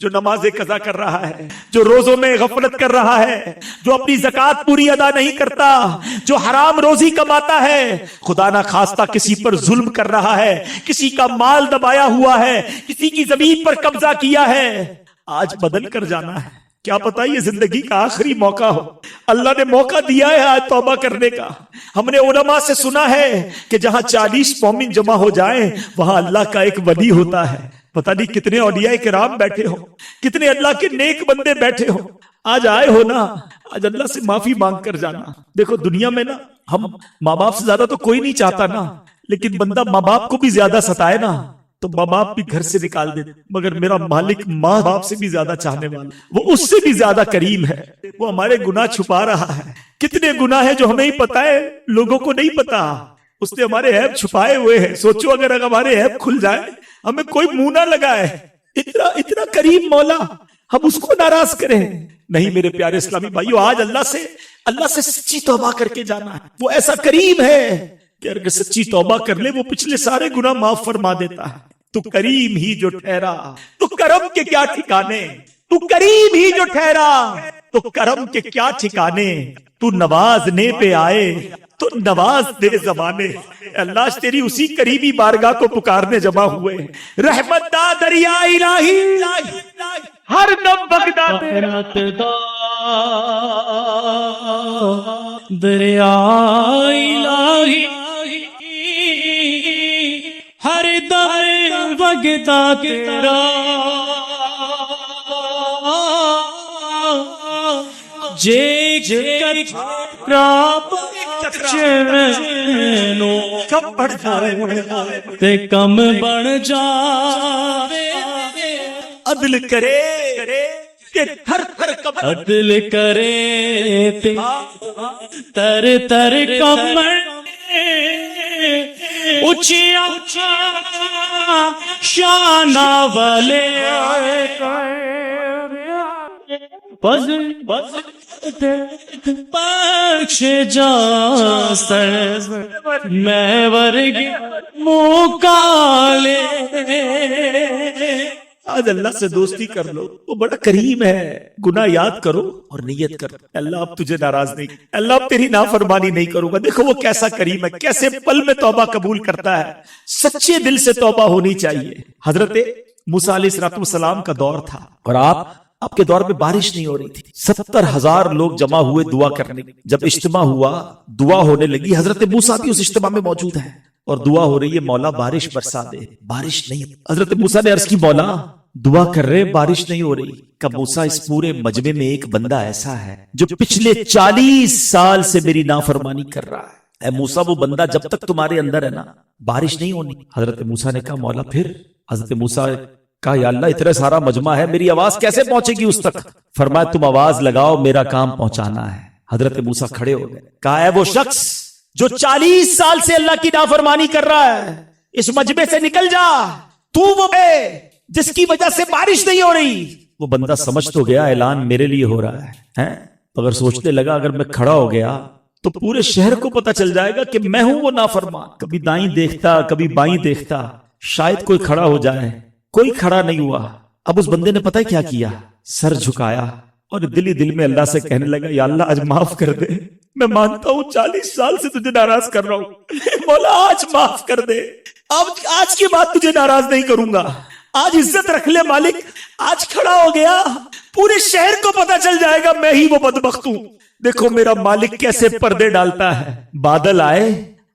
جو نمازیں قضا کر رہا ہے، جو روزوں میں غفلت کر رہا ہے، جو اپنی زکوٰۃ پوری ادا نہیں کرتا، جو حرام روزی کماتا ہے، خدا نہ خواستہ کسی پر ظلم کر رہا ہے، کسی کا مال دبایا ہوا ہے، کسی کی زمین پر قبضہ کیا ہے، آج بدل کر جانا ہے۔ کیا پتہ یہ زندگی کا آخری موقع ہو، اللہ نے موقع دیا ہے آج توبہ کرنے کا۔ ہم نے علماء سے سنا ہے کہ جہاں 40 مومن جمع ہو جائیں وہاں اللہ کا ایک ولی ہوتا ہے۔ پتہ نہیں کتنے اولیاء کرام بیٹھے ہو، کتنے اللہ کے نیک بندے بیٹھے ہو، آج آئے ہو نا، آج اللہ سے معافی مانگ کر جانا۔ دیکھو دنیا میں نا، ہم ماں باپ سے زیادہ تو کوئی نہیں چاہتا نا، لیکن بندہ ماں باپ کو بھی زیادہ ستائے نا تو ماں باپ بھی گھر سے نکال دیتے، مگر میرا مالک ماں باپ سے بھی زیادہ چاہنے والا، وہ اس سے بھی زیادہ کریم ہے، وہ ہمارے گناہ چھپا رہا ہے۔ کتنے گناہ ہیں جو ہمیں ہی پتا ہے، لوگوں کو نہیں پتا، اس نے ہمارے عیب چھپائے ہوئے ہیں۔ سوچو اگر ہمارے عیب کھل جائے، ہمیں کوئی منہ نہ لگائے، اتنا کریم مولا، ہم اس کو ناراض کریں؟ نہیں میرے پیارے اسلامی بھائیو، آج اللہ سے سچی توبہ کر کے جانا ہے۔ وہ ایسا کریم ہے کہ اگر سچی توبہ کر لے وہ پچھلے سارے گناہ معاف فرما دیتا ہے۔ تو کریم ہی جو ٹھہرا، تو کرم کے کیا ٹھکانے، تو کریم ہی جو ٹھہرا تو کرم کے کیا ٹھکانے، تو نوازنے پہ آئے تو نواز دے زمانے. اللہ تیری اسی قریبی بارگاہ کو پکارنے جمع ہوئے. رحمت دا دریا الہی ہر دم بغداد رحمت دا دریا الہی ہر دم بغداد تیرا جے کم بڑھ جائے تے کم بن جاوے عدل کرے کہ تھر تھر کم عدل کرے تے تر تر کمر اچیا شانہ والے بز بخش جا سر میں ورگ منہ کالے. آج اللہ سے دوستی کر لو، وہ بڑا کریم ہے. گناہ یاد کرو اور نیت کرو، اللہ اب تجھے ناراض نہیں، اللہ اب تیری نافرمانی نہیں کروں گا. دیکھو وہ کیسا کریم ہے، کیسے پل میں توبہ قبول کرتا ہے. سچے دل سے توبہ ہونی چاہیے. حضرت موسیٰ علیہ السلام کا دور تھا اور آپ کے دور میں بارش نہیں ہو رہی تھی. 70,000 لوگ جمع ہوئے دعا کرنے. جب اجتماع ہوا، دعا ہونے لگی. حضرت موسیٰ بھی اس اجتماع میں موجود ہے اور دعا ہو رہی ہے، مولا بارش برسا دے. بارش نہیں. حضرت موسیٰ نے عرض کی، مولا دعا کر رہے بارش نہیں ہو رہی. کہ موسیٰ اس پورے مجمع میں ایک بندہ ایسا ہے جو پچھلے 40 سال سے میری نافرمانی کر رہا ہے. اے موسیٰ وہ بندہ جب تک تمہارے اندر ہے نا بارش نہیں ہونی. حضرت موسیٰ نے کہا مولا پھر؟ حضرت موسیٰ کہا یا اللہ اتنا سارا مجمع ہے، میری آواز کیسے پہنچے گی اس تک؟ فرمایا تم آواز لگاؤ، میرا کام پہنچانا ہے. حضرت موسیٰ کھڑے ہو گئے. کہا ہے وہ شخص جو 40 سال سے اللہ کی نافرمانی کر رہا ہے، اس مجمع سے نکل جا. تو وہ ہے جس کی وجہ سے بارش نہیں ہو رہی. وہ بندہ سمجھ تو گیا اعلان میرے لیے ہو رہا ہے، مگر سوچنے لگا اگر میں کھڑا ہو گیا تو پورے شہر کو پتا چل جائے گا کہ میں ہوں وہ نافرمان. کبھی دائیں دیکھتا کبھی بائیں دیکھتا، شاید کوئی کھڑا ہو جائے. کوئی کھڑا نہیں ہوا. اب اس بندے نے پتہ کیا کیا؟ سر جھکایا اور دل ہی دل میں اللہ سے کہنے لگا یا اللہ آج معاف کر دے. میں مانتا ہوں 40 سال سے تجھے ناراض کر رہا ہوں، مولا آج معاف کر دے. آج کے بعد تجھے ناراض نہیں کروں گا. آج عزت رکھ لے مالک. آج کھڑا ہو گیا، پورے شہر کو پتا چل جائے گا میں ہی وہ بدبخت ہوں. دیکھو میرا مالک کیسے پردے ڈالتا ہے. بادل آئے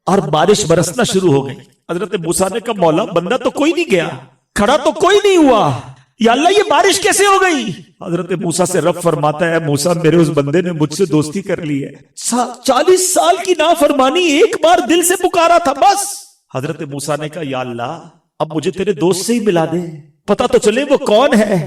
اور بارش برسنا شروع ہو گئی. حضرت موسیٰ نے کہا مولا بندہ تو کوئی نہیں گیا، کھڑا تو کوئی نہیں ہوا، یا اللہ یہ بارش کیسے ہو گئی؟ حضرت موسیٰ سے رب فرماتا ہے موسیٰ میرے اس بندے نے مجھ سے دوستی کر لی ہے. 40 سال کی نافرمانی ایک بار دل سے پکارا تھا بس. حضرت موسیٰ نے کہا یا اللہ اب مجھے تیرے دوست سے ہی ملا دے، پتا تو چلے وہ کون ہے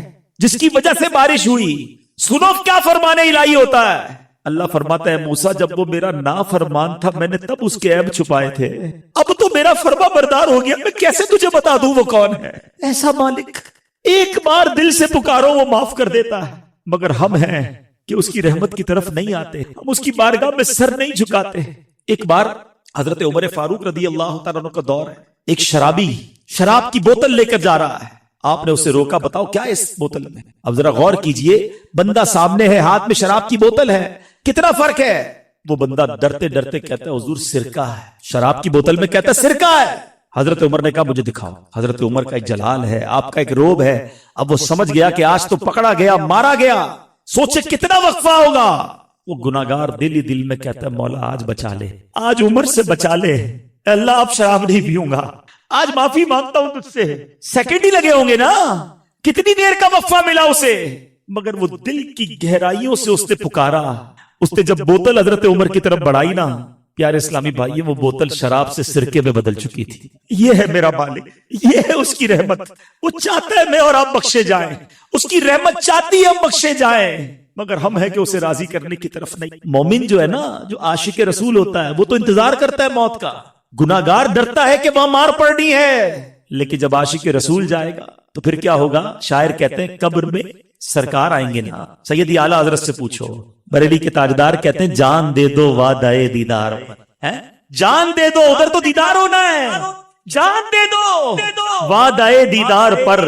جس کی وجہ سے بارش ہوئی. سنو کیا فرمان الہی ہوتا ہے. اللہ فرماتا ہے موسیٰ جب وہ میرا نافرمان تھا میں نے تب اس کے عیب چھپائے تھے، اب تو میرا فرما بردار ہو گیا، میں کیسے تجھے بتا دوں وہ کون ہے. ایسا مالک ایک بار دل سے پکارو وہ معاف کر دیتا ہے. مگر ہم ہیں کہ اس کی رحمت کی طرف نہیں آتے، ہم اس کی بارگاہ میں سر نہیں جھکاتے. ایک بار حضرت عمر فاروق رضی اللہ تعالیٰ عنہ کا دور ہے. ایک شرابی شراب کی بوتل لے کر جا رہا ہے. آپ نے اسے روکا، بتاؤ کیا ہے اس بوتل میں؟ اب ذرا غور کیجئے، بندہ سامنے ہے، ہاتھ میں شراب کی بوتل ہے، کتنا فرق ہے. وہ بندہ ڈرتے ڈرتے کہتا ہے حضور سرکہ ہے. شراب کی بوتل میں کہتا ہے سرکہ ہے. حضرت عمر نے کہا مجھے دکھاؤ. حضرت عمر کا ایک جلال ہے، آپ کا ایک روب ہے. اب وہ سمجھ گیا کہ آج تو پکڑا گیا، مارا گیا. سوچے کتنا وقفہ ہوگا. وہ گناہگار دل ہی دل میں کہتا ہے مولا آج بچا لے، آج عمر سے بچا لے. اللہ اب شراب نہیں پیوں گا، آج معافی مانگتا ہوں تجھ سے. سیکنڈ ہی لگے ہوں گے نا، کتنی دیر کا وقفہ ملا اسے. مگر وہ دل کی گہرائیوں سے اس نے پکارا. اس نے جب بوتل حضرت عمر کی طرف بڑھائی نا، پیارے اسلامی بھائی وہ بوتل شراب سے سرکے میں بدل چکی تھی. یہ ہے میرا مالک، یہ ہے اس کی رحمت. وہ چاہتا ہے میں اور آپ بخشے جائیں، اس کی رحمت چاہتی ہے ہم بخشے جائیں، مگر ہم ہیں کہ اسے راضی کرنے کی طرف نہیں. مومن جو ہے نا، جو عاشق رسول ہوتا ہے، وہ تو انتظار کرتا ہے موت کا. گناہگار ڈرتا ہے کہ وہاں مار پڑنی ہے، لیکن جب عاشق رسول جائے گا تو پھر کیا ہوگا؟ شاعر کہتے ہیں قبر میں سرکار آئیں گے نا. سیدی اعلیٰ حضرت سے پوچھو، بریلی کے تاجدار کہتے ہیں جان دے دو وعدہ دیدار پر. جان دے دو، ادھر تو دیدار ہونا ہے. جان دے دو وعدہ دیدار پر،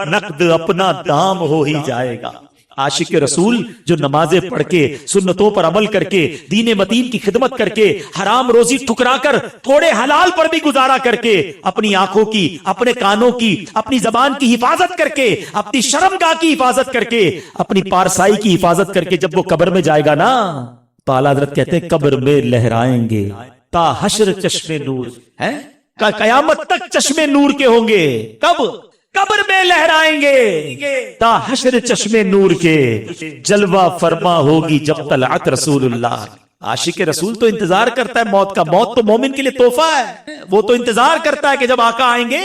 نقد اپنا دام ہو ہی جائے گا. عاشق رسول جو نمازیں پڑھ کے سنتوں پر عمل کر کے دین متین کی خدمت کر کے حرام روزی ٹھکرا کر تھوڑے حلال پر بھی گزارا کر کے اپنی آنکھوں کی اپنے کانوں کی اپنی زبان کی حفاظت کر کے اپنی شرمگاہ کی حفاظت کر کے اپنی پارسائی کی حفاظت کر کے جب وہ قبر میں جائے گا نا تو اعلیٰ حضرت کہتے ہیں قبر میں لہرائیں گے تا حشر چشمے نور ہے قیامت تک چشمے نور کے ہوں گے. کب؟ قبر میں لہرائیں گے تا حشر چشمے نور کے جلوہ فرما ہوگی جب طلعت رسول اللہ. عاشق رسول تو انتظار کرتا ہے موت کا. موت تو مومن کے لیے تحفہ ہے. وہ تو انتظار کرتا ہے کہ جب آقا آئیں گے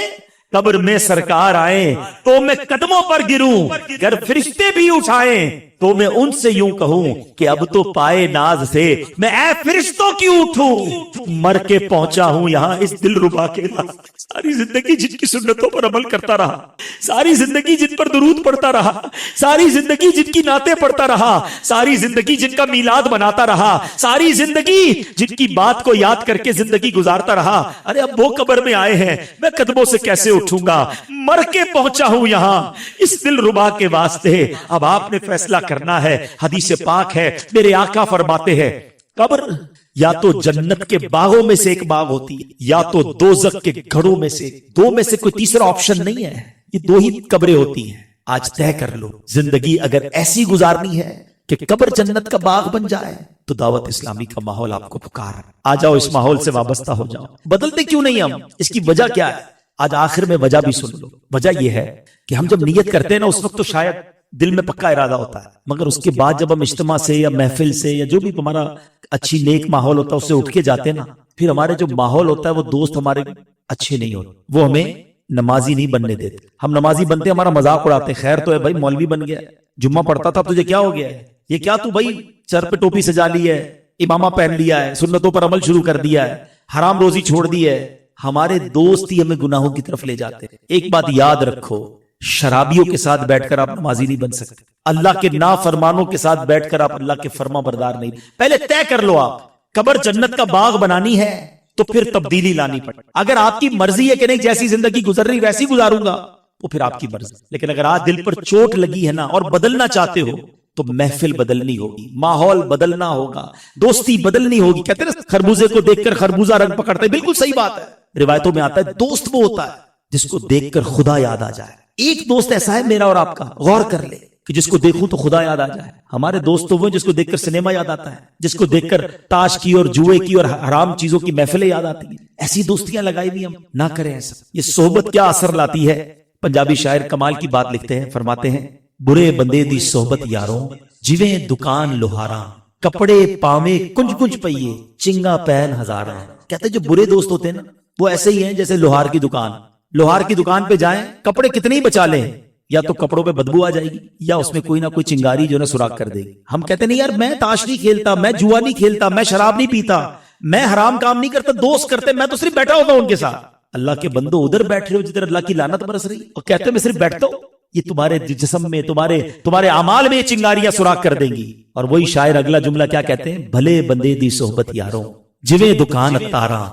قبر میں سرکار آئیں تو میں قدموں پر گروں, اگر فرشتے بھی اٹھائیں تو میں ان سے یوں کہوں کہ اب تو پائے ناز سے میں اے فرشتوں کیوں اٹھوں, مر کے پہنچا ہوں یہاں اس دل ربا کے ناز. ساری زندگی جن کی سنتوں پر عمل کرتا رہا, ساری زندگی جن پر درود پڑھتا رہا, ساری زندگی جن کی نعتیں پڑھتا رہا, ساری زندگی جن کا میلاد مناتا رہا, ساری زندگی جن کی بات کو یاد کر کے زندگی گزارتا رہا, ارے اب وہ قبر میں آئے ہیں, میں قدموں سے کیسے اٹھوں گا, مر کے پہنچا ہوں یہاں اس دل ربا کے واسطے. اب آپ نے فیصلہ کرنا ہے. حدیث پاک ہے, میرے آقا فرماتے ہیں قبر یا تو جنت کے باغوں میں سے ایک باغ ہوتی ہے یا تو دوزخ کے گھڑوں میں سے. دو میں سے کوئی تیسرا آپشن نہیں ہے, یہ دو ہی قبریں ہوتی ہیں. آج طے کر لو زندگی اگر ایسی گزارنی ہے کہ قبر جنت کا باغ بن جائے تو دعوت اسلامی کا ماحول آپ کو پکار. آ جاؤ اس ماحول سے وابستہ ہو جاؤ. بدلتے کیوں نہیں ہم؟ اس کی وجہ کیا ہے؟ آج آخر میں وجہ بھی سن لو. وجہ یہ ہے کہ ہم جب نیت کرتے ہیں نا اس وقت تو شاید دل میں پکا ارادہ ہوتا ہے, مگر اس کے بعد جب ہم اجتماع سے یا محفل سے یا جو بھی ہمارا اچھی نیک ماحول ہوتا ہے اس سے اٹھ کے جاتے ہیں نا, پھر ہمارے جو ماحول ہوتا ہے وہ دوست ہمارے اچھے نہیں ہوتے, وہ ہمیں نمازی نہیں بننے دیتے. ہم نمازی بنتے ہمارا مذاق اڑاتے, خیر تو ہے بھائی مولوی بن گیا, جمعہ پڑھتا تھا تجھے کیا ہو گیا ہے, یہ کیا تو بھائی سر پہ ٹوپی سجا لی ہے, امامہ پہن لیا ہے, سنتوں پر عمل شروع کر دیا ہے, حرام روزی چھوڑ دی ہے. ہمارے دوست ہی ہمیں گناہوں کی طرف لے جاتے ہیں. ایک بات یاد رکھو, شرابیوں کے ساتھ بیٹھ کر آپ نمازی نہیں بن سکتے, اللہ کے نافرمانوں کے ساتھ بیٹھ کر آپ اللہ کے فرما بردار نہیں. پہلے طے کر لو آپ قبر جنت کا باغ بنانی ہے تو پھر تبدیلی لانی پڑے. اگر آپ کی مرضی ہے کہ نہیں جیسی زندگی گزر رہی ویسی گزاروں گا تو پھر آپ کی مرضی, لیکن اگر آج دل پر چوٹ لگی ہے نا اور بدلنا چاہتے ہو تو محفل بدلنی ہوگی, ماحول بدلنا ہوگا, دوستی بدلنی ہوگی. کہتے ہیں خربوزے کو دیکھ کر خربوزہ رنگ پکڑتا ہے, بالکل صحیح بات ہے. روایتوں میں آتا ہے دوست وہ ہوتا ہے جس کو دیکھ کر خدا یاد آ جائے. ایک دوست ایسا ہے میرا اور آپ کا, غور کر لے کہ جس کو دیکھوں تو خدا یاد آ جائے. ہمارے دوست تو وہ جس کو دیکھ کر سنیما یاد آتا ہے, جس کو دیکھ کر تاش کی اور جوئے کی اور حرام چیزوں کی محفلیں یاد آتی ہیں. ایسی دوستیاں لگائی بھی ہم نہ کریں ایسا. یہ صحبت کیا اثر لاتی ہے. پنجابی شاعر کمال کی بات لکھتے ہیں, فرماتے ہیں برے بندے دی صحبت یاروں جویں دکان لوہاراں کپڑے پاویں کنج کنج پئیے چنگا پہن ہزاراں. کہتے ہیں جو برے دوست ہوتے ہیں نا وہ ایسے ہی ہیں جیسے لوہار کی دکان. لوہار کی دکان پہ جائیں, کپڑے کتنے ہی بچا لیں, یا تو کپڑوں پہ بدبو آ جائے گی یا اس میں کوئی نہ کوئی چنگاری جو ہے سوراخ کر دے گی. ہم کہتے نہیں یار میں تاش نہیں کھیلتا, میں جوا نہیں کھیلتا, میں شراب نہیں پیتا, میں حرام کام نہیں کرتا, دوست کرتے, میں تو صرف بیٹھا ہوتا ہوں ان کے ساتھ. اللہ کے بندو ادھر بیٹھ رہے ہو جدھر اللہ کی لعنت برس رہی, اور کہتے میں صرف بیٹھتا ہوں. یہ تمہارے جسم میں تمہارے اعمال میں چنگاریاں سوراخ کر دیں گی. اور وہی شاعر اگلا جملہ کیا کہتے ہیں, بھلے بندے دی صحبت یاروں جویں دکان تاراں